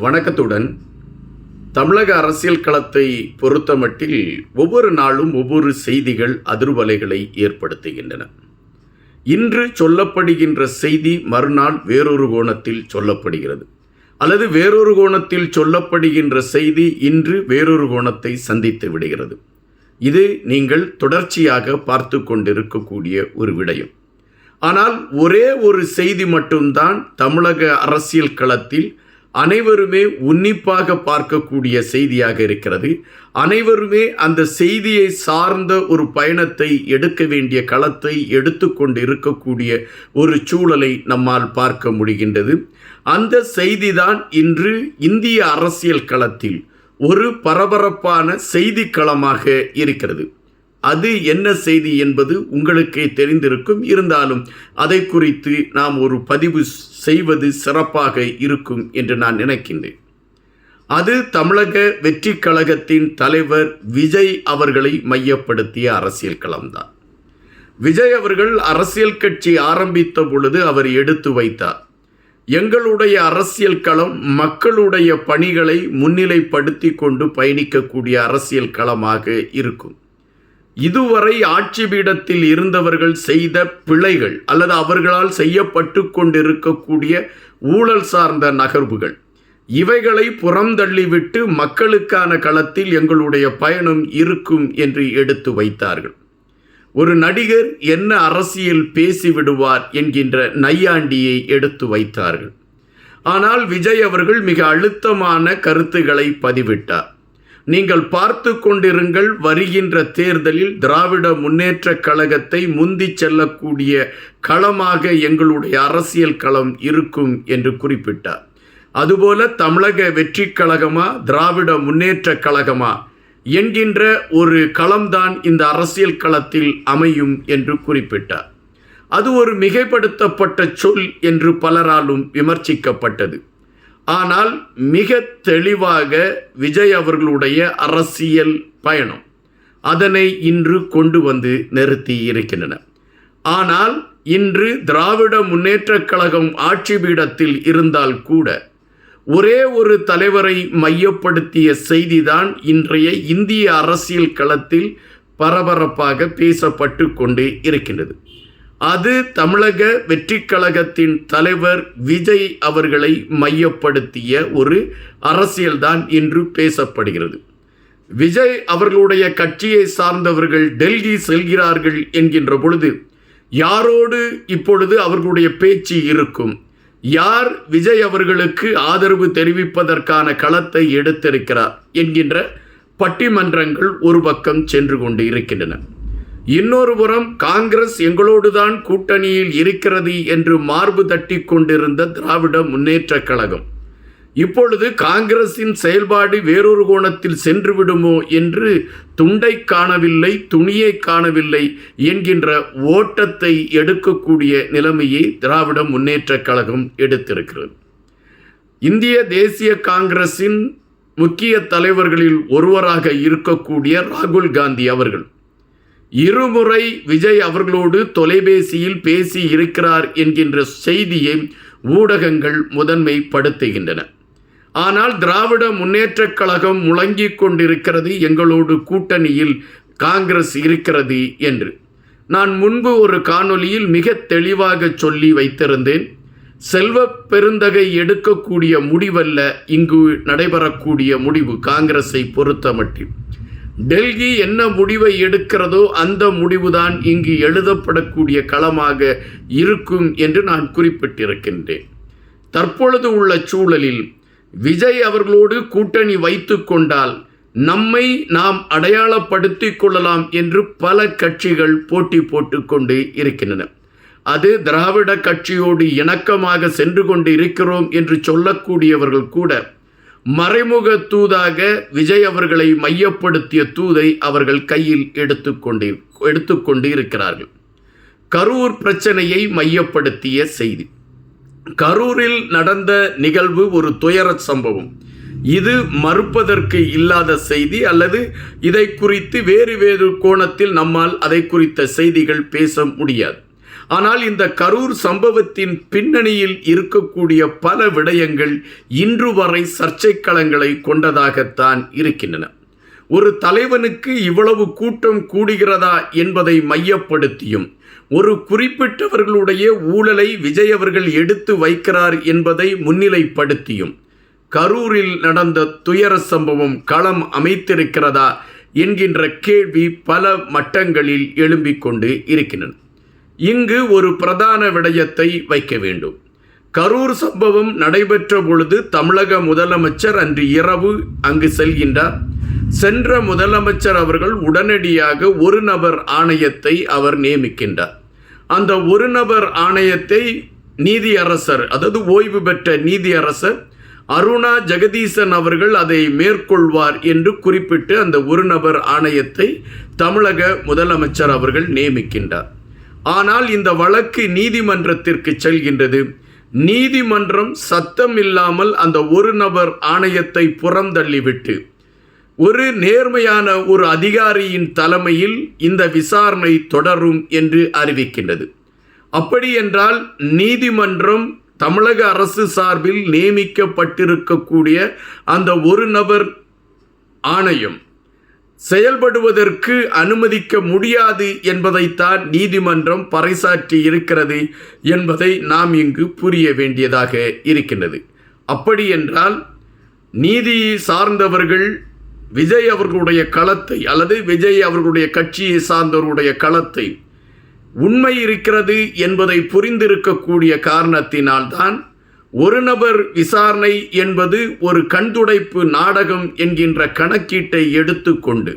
வணக்கத்துடன் தமிழக அரசியல் களத்தை பொறுத்தமட்டில் ஒவ்வொரு நாளும் ஒவ்வொரு செய்திகள் அதிர்வலைகளை ஏற்படுத்துகின்றன. இன்று சொல்லப்படுகின்ற செய்தி மறுநாள் வேறொரு கோணத்தில் சொல்லப்படுகிறது, அல்லது வேறொரு கோணத்தில் சொல்லப்படுகின்ற செய்தி இன்று வேறொரு கோணத்தை சந்தித்து விடுகிறது. இது நீங்கள் தொடர்ச்சியாக பார்த்து கொண்டிருக்கக்கூடிய ஒரு விடயம். ஆனால் ஒரே ஒரு செய்தி மட்டும்தான் தமிழக அரசியல் களத்தில் அனைவருமே உன்னிப்பாக பார்க்கக்கூடிய செய்தியாக இருக்கிறது. அனைவருமே அந்த செய்தியை சார்ந்த ஒரு பயணத்தை எடுக்க வேண்டிய களத்தை எடுத்துக்கொண்டு இருக்கக்கூடிய ஒரு சூழலை நம்மால் பார்க்க முடிகின்றது. அந்த செய்திதான் இன்று இந்திய அரசியல் களத்தில் ஒரு பரபரப்பான செய்தி களமாக இருக்கிறது. அது என்ன செய்தி என்பது உங்களுக்கே தெரிந்திருக்கும். இருந்தாலும் அதை குறித்து நாம் ஒரு பதிவு செய்வது சிறப்பாக இருக்கும் என்று நான் நினைக்கின்றேன். அது தமிழக வெற்றி கழகத்தின் தலைவர் விஜய் அவர்களை மையப்படுத்திய அரசியல் களம்தான். விஜய் அவர்கள் அரசியல் கட்சி ஆரம்பித்த பொழுது அவர் எடுத்து வைத்தார், எங்களுடைய அரசியல் களம் மக்களுடைய பணிகளை முன்னிலைப்படுத்தி கொண்டு பயணிக்கக்கூடிய அரசியல் களமாக இருக்கும். இதுவரை ஆட்சி பீடத்தில் இருந்தவர்கள் செய்த பிழைகள் அல்லது அவர்களால் செய்யப்பட்டு கொண்டிருக்கக்கூடிய ஊழல் சார்ந்த நகர்வுகள், இவைகளை புறந்தள்ளிவிட்டு மக்களுக்கான களத்தில் எங்களுடைய பயணம் இருக்கும் என்று எடுத்து வைத்தார்கள். ஒரு நடிகர் என்ன அரசியல் பேசிவிடுவார் என்கின்ற நையாண்டியை எடுத்து வைத்தார்கள். ஆனால் விஜய் அவர்கள் மிக அழுத்தமான கருத்துக்களை பதிவிட்டார். நீங்கள் பார்த்து கொண்டிருங்கள், வருகின்ற தேர்தலில் திராவிட முன்னேற்ற கழகத்தை முந்தி செல்லக்கூடிய களமாக எங்களுடைய அரசியல் களம் இருக்கும் என்று குறிப்பிட்டார். அதுபோல தமிழக வெற்றி கழகமா திராவிட முன்னேற்ற கழகமா என்கின்ற ஒரு களம்தான் இந்த அரசியல் களத்தில் அமையும் என்று குறிப்பிட்டார். அது ஒரு மிகைப்படுத்தப்பட்ட சொல் என்று பலராலும் விமர்சிக்கப்பட்டது. ஆனால் மிக தெளிவாக விஜய் அவர்களுடைய அரசியல் பயணம் அதனை இன்று கொண்டு வந்து நிறுத்தி இருக்கின்றன. ஆனால் இன்று திராவிட முன்னேற்றக் கழகம் ஆட்சி பீடத்தில் இருந்தால் கூட ஒரே ஒரு தலைவரை மையப்படுத்திய செய்திதான் இன்றைய இந்திய அரசியல் களத்தில் பரபரப்பாக பேசப்பட்டு கொண்டு இருக்கின்றது. அது தமிழக வெற்றி கழகத்தின் தலைவர் விஜய் அவர்களை மையப்படுத்திய ஒரு அரசியல்தான் இன்று பேசப்படுகிறது. விஜய் அவர்களுடைய கட்சியை சார்ந்தவர்கள் டெல்லி செல்கிறார்கள் என்கின்ற பொழுது யாரோடு இப்பொழுது அவர்களுடைய பேச்சு இருக்கும்? யார் விஜய் அவர்களுக்கு ஆதரவு தெரிவிப்பதற்கான களத்தை எடுத்திருக்கிறார் என்கின்ற பட்டிமன்றங்கள் ஒரு பக்கம் சென்று கொண்டு இருக்கின்றன. இன்னொரு புறம் காங்கிரஸ் எங்களோடுதான் கூட்டணியில் இருக்கிறது என்று மார்பு தட்டி கொண்டிருந்த திராவிட முன்னேற்ற கழகம் இப்பொழுது காங்கிரசின் செயல்பாடு வேறொரு கோணத்தில் சென்று விடுமோ என்று துண்டை காணவில்லை, துணியை காணவில்லை என்கின்ற ஓட்டத்தை எடுக்கக்கூடிய நிலைமையை திராவிட முன்னேற்ற கழகம் எடுத்திருக்கிறது. இந்திய தேசிய காங்கிரசின் முக்கிய தலைவர்களில் ஒருவராக இருக்கக்கூடிய ராகுல் காந்தி அவர்கள் இருமுறை விஜய் அவர்களோடு தொலைபேசியில் பேசி இருக்கிறார் என்கின்ற செய்தியை ஊடகங்கள் முதன்மைப்படுத்துகின்றன. ஆனால் திராவிட முன்னேற்றக் கழகம் முழங்கிக் கொண்டிருக்கிறது, எங்களோடு கூட்டணியில் காங்கிரஸ் இருக்கிறது என்று. நான் முன்பு ஒரு காணொலியில் மிக தெளிவாக சொல்லி வைத்திருந்தேன், செல்வ பெருந்தகை எடுக்கக்கூடிய முடிவல்ல இங்கு நடைபெறக்கூடிய முடிவு. காங்கிரஸை பொறுத்தமட்டில் டெல்லி என்ன முடிவை எடுக்கிறதோ அந்த முடிவுதான் இங்கு எழுதப்படக்கூடிய களமாக இருக்கும் என்று நான் குறிப்பிட்டிருக்கின்றேன். தற்பொழுது உள்ள சூழலில் விஜய் அவர்களோடு கூட்டணி வைத்து கொண்டால் நம்மை நாம் அடையாளப்படுத்திக் கொள்ளலாம் என்று பல கட்சிகள் போட்டி போட்டுக்கொண்டு இருக்கின்றன. அது திராவிட கட்சியோடு இணக்கமாக சென்று கொண்டு இருக்கிறோம் என்று சொல்லக்கூடியவர்கள் கூட மறைமுக தூதாக விஜய் அவர்களை மையப்படுத்திய தூதை அவர்கள் கையில் எடுத்துக்கொண்டு இருக்கிறார்கள். கரூர் பிரச்சனையை மையப்படுத்திய செய்தி. கரூரில் நடந்த நிகழ்வு ஒரு துயர சம்பவம். இது மறுப்பதற்கு இல்லாத செய்தி, அல்லது இதை குறித்து வேறு வேறு கோணத்தில் நம்மால் அதை குறித்த செய்திகள் பேச முடியாது. ஆனால் இந்த கரூர் சம்பவத்தின் பின்னணியில் இருக்கக்கூடிய பல விடயங்கள் இன்று வரை சர்ச்சைக்களங்களை கொண்டதாகத்தான் இருக்கின்றன. ஒரு தலைவனுக்கு இவ்வளவு கூட்டம் கூடுகிறதா என்பதை மையப்படுத்தியும், ஒரு குறிப்பிட்டவர்களுடைய ஊழலை விஜய் அவர்கள் எடுத்து வைக்கிறார் என்பதை முன்னிலைப்படுத்தியும் கரூரில் நடந்த துயர சம்பவம் களம் அமைத்திருக்கிறதா என்கின்ற கேள்வி பல மட்டங்களில் எழும்பிக் கொண்டு இருக்கின்றன. இங்கு ஒரு பிரதான விடயத்தை வைக்க வேண்டும். கரூர் சம்பவம் நடைபெற்ற பொழுது தமிழக முதலமைச்சர் அன்று இரவு அங்கு செல்கின்றார். சென்ற முதலமைச்சர் அவர்கள் உடனடியாக ஒரு நபர் ஆணையத்தை அவர் நியமிக்கின்றார். அந்த ஒரு நபர் ஆணையத்தை நீதியரசர், அதாவது ஓய்வு பெற்ற நீதியரசர் அருணா ஜெகதீசன் அவர்கள் அதை மேற்கொள்வார் என்று குறிப்பிட்டு அந்த ஒரு நபர் ஆணையத்தை தமிழக முதலமைச்சர் அவர்கள் நியமிக்கின்றார். ஆனால் இந்த வழக்கு நீதிமன்றத்திற்கு செல்கின்றது. நீதிமன்றம் சத்தம் இல்லாமல் அந்த ஒரு நபர் ஆணையத்தை புறந்தள்ளிவிட்டு ஒரு நேர்மையான ஒரு அதிகாரியின் தலைமையில் இந்த விசாரணை தொடரும் என்று அறிவிக்கின்றது. அப்படி என்றால் நீதிமன்றம் தமிழக அரசு சார்பில் நியமிக்கப்பட்டிருக்கக்கூடிய அந்த ஒரு நபர் ஆணையம் செயல்படுவதற்கு அனுமதிக்க முடியாது என்பதைத்தான் நீதிமன்றம் பறைசாற்றி இருக்கிறது என்பதை நாம் இங்கு புரிய வேண்டியதாக இருக்கின்றது. அப்படி என்றால் நீதி சார்ந்தவர்கள் விஜய் அவர்களுடைய களத்தை அல்லது விஜய் அவர்களுடைய கட்சியை சார்ந்தவருடைய களத்தை உண்மை இருக்கிறது என்பதை புரிந்திருக்கக்கூடிய காரணத்தினால்தான் ஒரு நபர் விசாரணை என்பது ஒரு கண்துடைப்பு நாடகம் என்கின்ற கணக்கீட்டை எடுத்துக்கொண்டு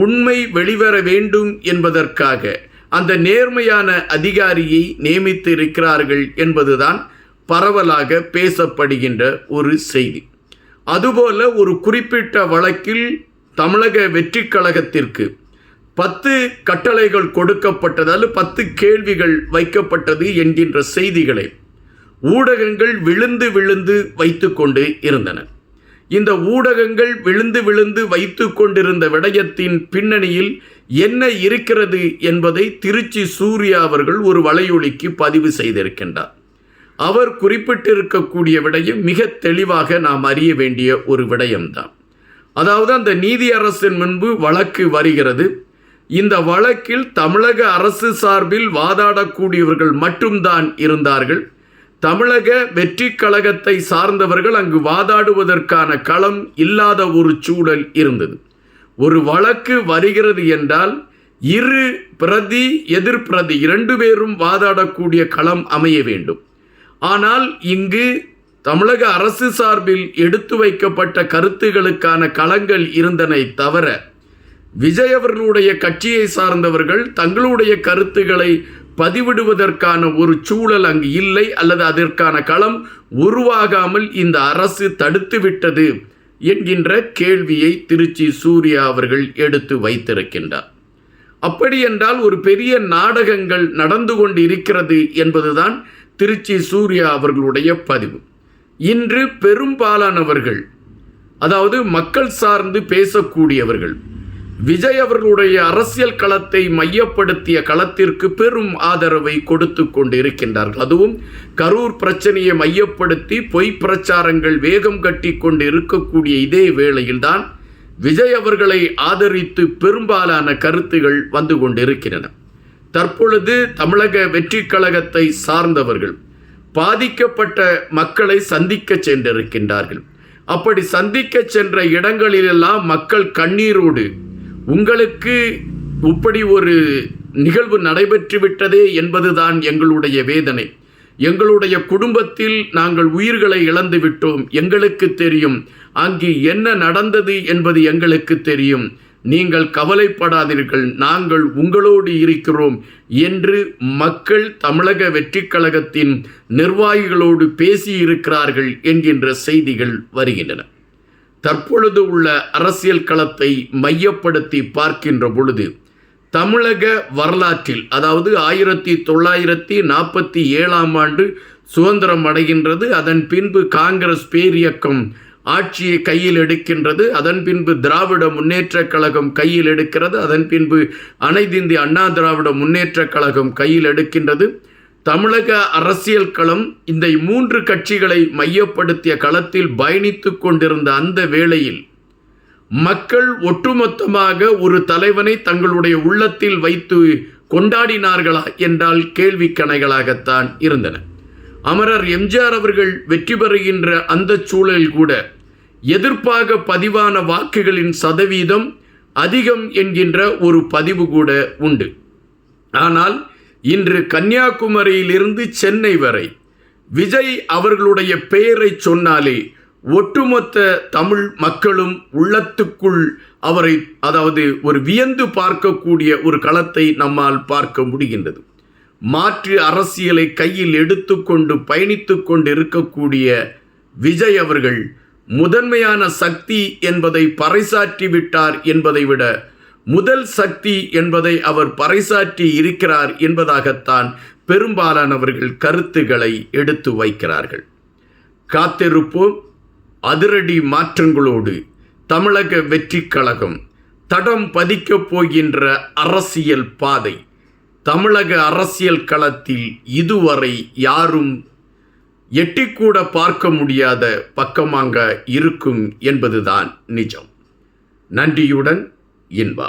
உண்மை வெளிவர வேண்டும் என்பதற்காக அந்த நேர்மையான அதிகாரியை நியமித்து இருக்கிறார்கள் என்பதுதான் பரவலாக பேசப்படுகின்ற ஒரு செய்தி. அதுபோல ஒரு குறிப்பிட்ட வழக்கில் தமிழக வெற்றி கழகத்திற்கு 10 கட்டளைகள் கொடுக்கப்பட்டதால் 10 கேள்விகள் வைக்கப்பட்டது என்கின்ற செய்திகளை ஊடகங்கள் விழுந்து விழுந்து வைத்து கொண்டு இருந்தன. இந்த ஊடகங்கள் விழுந்து விழுந்து வைத்து கொண்டிருந்த விடயத்தின் பின்னணியில் என்ன இருக்கிறது என்பதை திருச்சி சூர்யா அவர்கள் ஒரு வலையொலிக்கு பதிவு செய்திருக்கின்றார். அவர் குறிப்பிட்டிருக்கக்கூடிய விடயம் மிக தெளிவாக நாம் அறிய வேண்டிய ஒரு விடயம்தான். அதாவது அந்த நீதியரசின் முன்பு வழக்கு வருகிறது. இந்த வழக்கில் தமிழக அரசு சார்பில் வாதாடக்கூடியவர்கள் மட்டும்தான் இருந்தார்கள். தமிழக வெற்றி கழகத்தை சார்ந்தவர்கள் அங்கு வாதாடுவதற்கான களம் இல்லாத ஒரு சூழல் இருந்தது. ஒரு வழக்கு வருகிறது என்றால் இரு பிரதி எதிர்பிரதி 2 பேரும் வாதாடக்கூடிய களம் அமைய வேண்டும். ஆனால் இங்கு தமிழக அரசு சார்பில் எடுத்து வைக்கப்பட்ட கருத்துகளுக்கான களங்கள் இருந்தனை தவிர விஜய் அவர்களுடைய கட்சியை சார்ந்தவர்கள் தங்களுடைய கருத்துக்களை பதிவிடுவதற்கான ஒரு சூழல் அங்கு இல்லை, அல்லது அதற்கான களம் உருவாகாமல் இந்த அரசு தடுத்து விட்டது என்கின்ற கேள்வியை திருச்சி சூர்யா அவர்கள் எடுத்து வைத்திருக்கின்றார். அப்படி என்றால் ஒரு பெரிய நாடகங்கள் நடந்து கொண்டு இருக்கிறது என்பதுதான் திருச்சி சூர்யா அவர்களுடைய பதிவு. இன்று பெரும்பாலானவர்கள், அதாவது மக்கள் சார்ந்து பேசக்கூடியவர்கள், விஜய் அவர்களுடைய அரசியல் களத்தை மையப்படுத்திய களத்திற்கு பெரும் ஆதரவை கொடுத்து கொண்டு இருக்கின்றார்கள். அதுவும் கரூர் பிரச்சனையை மையப்படுத்தி பொய் பிரச்சாரங்கள் வேகம் கட்டி கொண்டு இருக்கக்கூடிய இதே வேளையில்தான் விஜய் அவர்களை ஆதரித்து பெரும்பாலான கருத்துகள் வந்து கொண்டிருக்கின்றன. தற்பொழுது தமிழக வெற்றி கழகத்தை சார்ந்தவர்கள் பாதிக்கப்பட்ட மக்களை சந்திக்க சென்றிருக்கின்றார்கள். அப்படி சந்திக்க சென்ற இடங்களிலெல்லாம் மக்கள் கண்ணீரோடு, உங்களுக்கு இப்படி ஒரு நிகழ்வு நடைபெற்று விட்டதே என்பதுதான் எங்களுடைய வேதனை, எங்களுடைய குடும்பத்தில் நாங்கள் உயிர்களை இழந்து விட்டோம், எங்களுக்கு தெரியும், அங்கு என்ன நடந்தது என்பது எங்களுக்கு தெரியும், நீங்கள் கவலைப்படாதீர்கள், நாங்கள் உங்களோடு இருக்கிறோம் என்று மக்கள் தமிழக வெற்றி கழகத்தின் நிர்வாகிகளோடு பேசியிருக்கிறார்கள் என்கின்ற செய்திகள் வருகின்றன. தற்பொழுது உள்ள அரசியல் களத்தை மையப்படுத்தி பார்க்கின்ற பொழுது தமிழக வரலாற்றில், அதாவது 1947 ஆண்டு சுதந்திரம் அடைகின்றது. அதன் பின்பு காங்கிரஸ் பேரியக்கம் ஆட்சியை கையில் எடுக்கின்றது. அதன் பின்பு திராவிட முன்னேற்றக் கழகம் கையில் எடுக்கிறது. அதன் பின்பு அனைத்து இந்திய அண்ணா திராவிட முன்னேற்றக் கழகம் கையில் எடுக்கின்றது. தமிழக அரசியல் களம் இந்த 3 கட்சிகளை மையப்படுத்திய களத்தில் பயணித்து கொண்டிருந்த அந்த வேளையில் மக்கள் ஒட்டுமொத்தமாக ஒரு தலைவனை தங்களுடைய உள்ளத்தில் வைத்து கொண்டாடினார்களா என்றால் கேள்விக்கணைகளாகத்தான் இருந்தன. அமரர் எம்ஜிஆர் அவர்கள் வெற்றி பெறுகின்ற அந்த சூழலில் கூட எதிர்ப்பாக பதிவான வாக்குகளின் சதவீதம் அதிகம் என்கின்ற ஒரு பதிவு கூட உண்டு. ஆனால் இன்று கன்னியாகுமரியிலிருந்து சென்னை வரை விஜய் அவர்களுடைய பெயரை சொன்னாலே ஒட்டுமொத்த தமிழ் மக்களும் உள்ளத்துக்குள் அவரை ஒரு வியந்து பார்க்கக்கூடிய ஒரு களத்தை நம்மால் பார்க்க முடிகின்றது. மாற்று அரசியலை கையில் எடுத்துக்கொண்டு பயணித்து கொண்டு இருக்கக்கூடிய விஜய் அவர்கள் முதன்மையான சக்தி என்பதை பறைசாற்றி விட்டார் என்பதை விட முதல் சக்தி என்பதை அவர் பறைசாற்றி இருக்கிறார் என்பதாகத்தான் பெரும்பாலானவர்கள் கருத்துக்களை எடுத்து வைக்கிறார்கள். காத்திருப்போம். அதிரடி மாற்றங்களோடு தமிழக வெற்றி கழகம் தடம் பதிக்கப் போகின்ற அரசியல் பாதை தமிழக அரசியல் களத்தில் இதுவரை யாரும் எட்டிக்கூட பார்க்க முடியாத பக்கமாக இருக்கும் என்பதுதான் நிஜம். நன்றியுடன் இன்பா.